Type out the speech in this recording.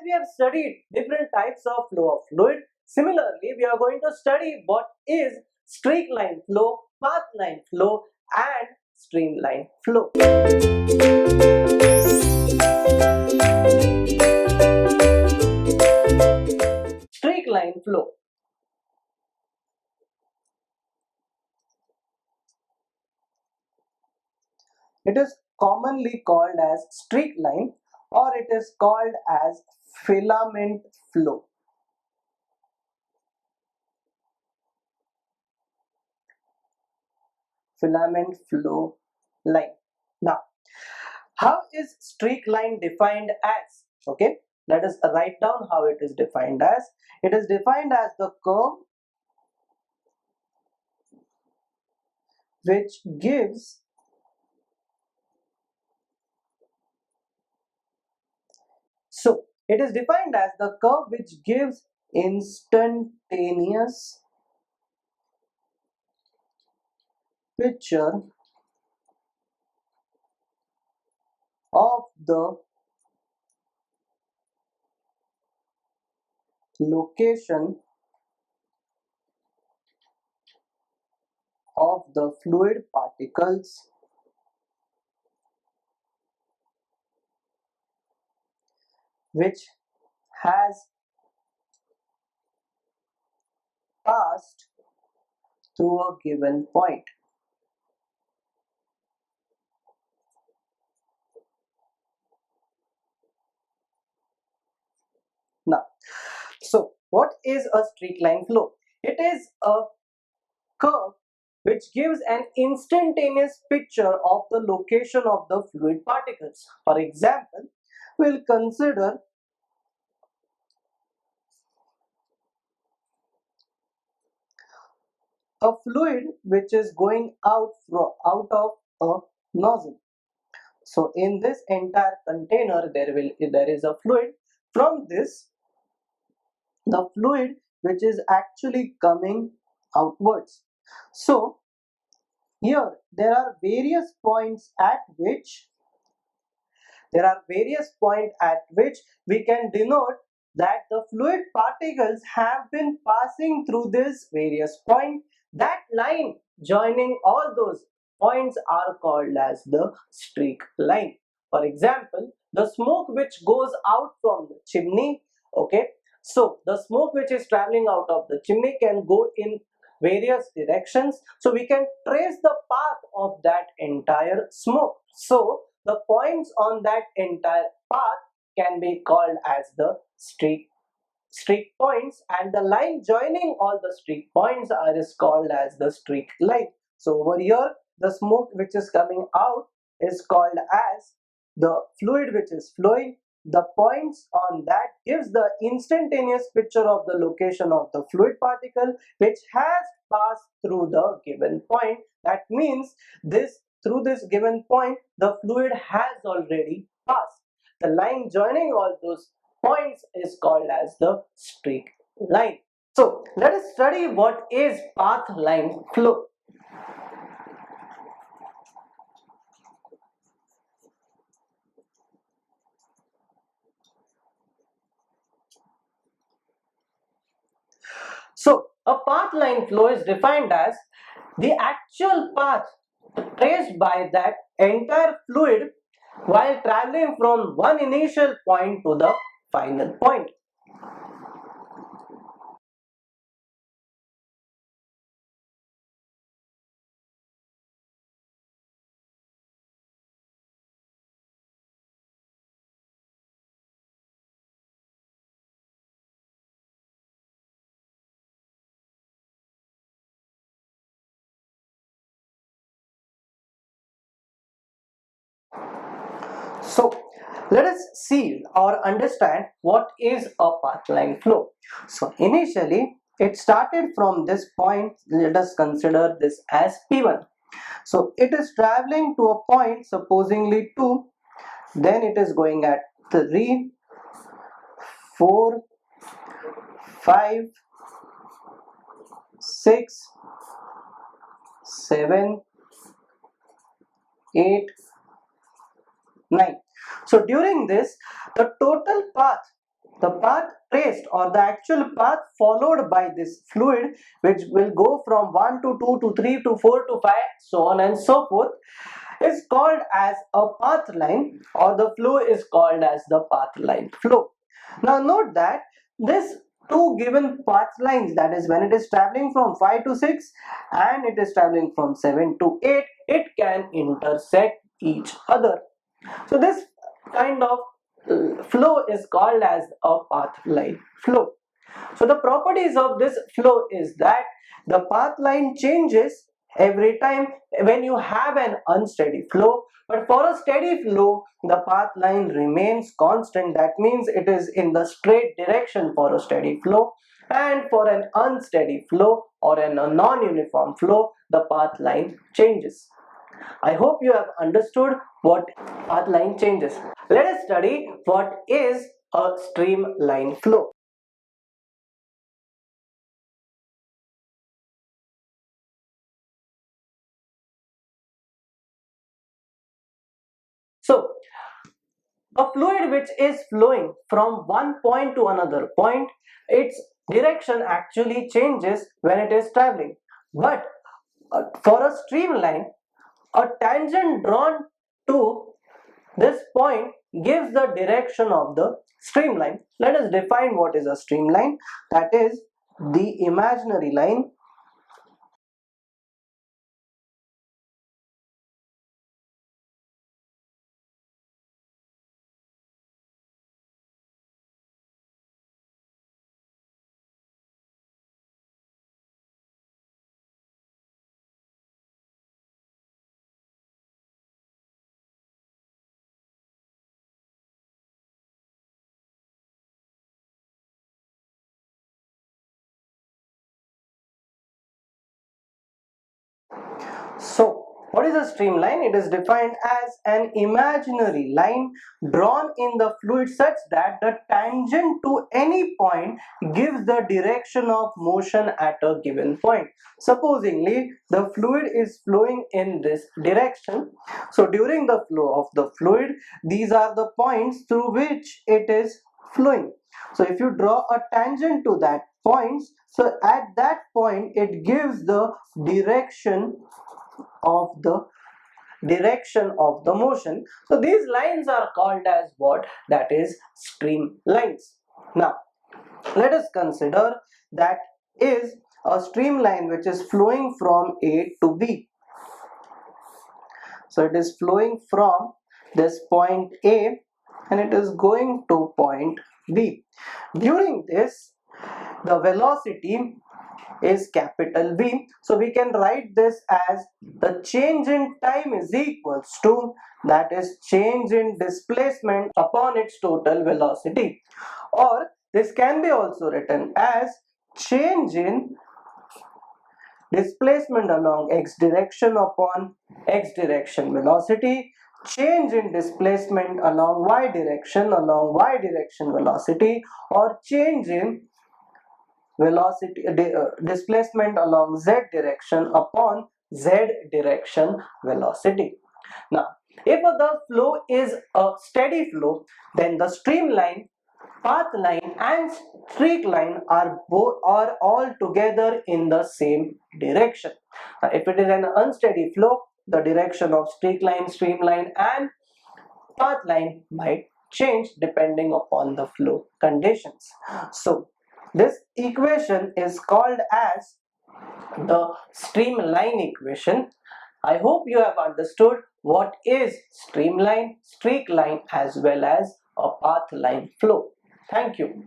we have studied different types of flow of fluid, similarly we are going to study what is streamline flow, pathline flow and streamline flow. Streamline flow. It is commonly called as streamline or it is called as filament flow. Filament flow line. Now, how is streamline defined as? Okay, let us write down how it is defined as. It is defined as the curve which gives it is defined as the curve which gives instantaneous picture of the location of the fluid particles which has passed through a given point. Now, so what is a streamline flow? It is a curve which gives an instantaneous picture of the location of the fluid particles. For example, we'll consider a fluid which is going out of a nozzle. So in this entire container there is a fluid. From this, the fluid which is actually coming outwards. So here there are various points at which we can denote that the fluid particles have been passing through this various point. That line joining all those points are called as the streak line. For example, the smoke which goes out from the chimney, okay, so the smoke which is traveling out of the chimney can go in various directions, so we can trace the path of that entire smoke. So the points on that entire path can be called as the streak points, and the line joining all the streak points is called as the streak line. So over here the smoke which is coming out is called as the fluid which is flowing. The points on that gives the instantaneous picture of the location of the fluid particle which has passed through the given point. That means through this given point the fluid has already passed. The line joining all those points is called as the streak line. So let us study what is path line flow. So a path line flow is defined as the actual path traced by that entire fluid while traveling from one initial point to the final point. So let us see or understand what is a pathline flow. So initially it started from this point. Let us consider this as P1. So it is traveling to a point supposingly 2, then it is going at 3, 4, 5, 6, 7, 8, 9. So during this, the total path the path traced or the actual path followed by this fluid, which will go from 1 to 2 to 3 to 4 to 5, so on and so forth, is called as a path line, or the flow is called as the path line flow. Now note that this two given path lines, that is when it is traveling from 5 to 6 and it is traveling from 7 to 8, it can intersect each other. So this kind of flow is called as a path line flow. So the properties of this flow is that the path line changes every time when you have an unsteady flow, but for a steady flow the path line remains constant. That means it is in the straight direction for a steady flow, and for an unsteady flow or a non-uniform flow the path line changes. I hope you have understood what path line changes. Let us study what is a streamline flow. So, a fluid which is flowing from one point to another point, its direction actually changes when it is traveling. But for a streamline, a tangent drawn to this point gives the direction of the streamline. Let us define what is a streamline. That is the imaginary line. So, what is a streamline? It is defined as an imaginary line drawn in the fluid such that the tangent to any point gives the direction of motion at a given point. Supposingly, the fluid is flowing in this direction. So, during the flow of the fluid, these are the points through which it is flowing. So, if you draw a tangent to that points, so at that point it gives the direction of the motion. So these lines are called as what? That is streamlines. Now let us consider that is a streamline which is flowing from A to B. So it is flowing from this point A and it is going to point B. During this, the velocity is capital V. So we can write this as the change in time is equals to, that is, change in displacement upon its total velocity, or this can be also written as change in displacement along x direction upon x direction velocity, change in displacement along y direction velocity, or change in velocity displacement along z direction upon z direction velocity. Now if the flow is a steady flow, then the streamline, path line and streak line are all together in the same direction. Now, if it is an unsteady flow, the direction of streak line, streamline and path line might change depending upon the flow conditions. So this equation is called as the streamline equation. I hope you have understood what is streamline, streak line as well as a path line flow. Thank you.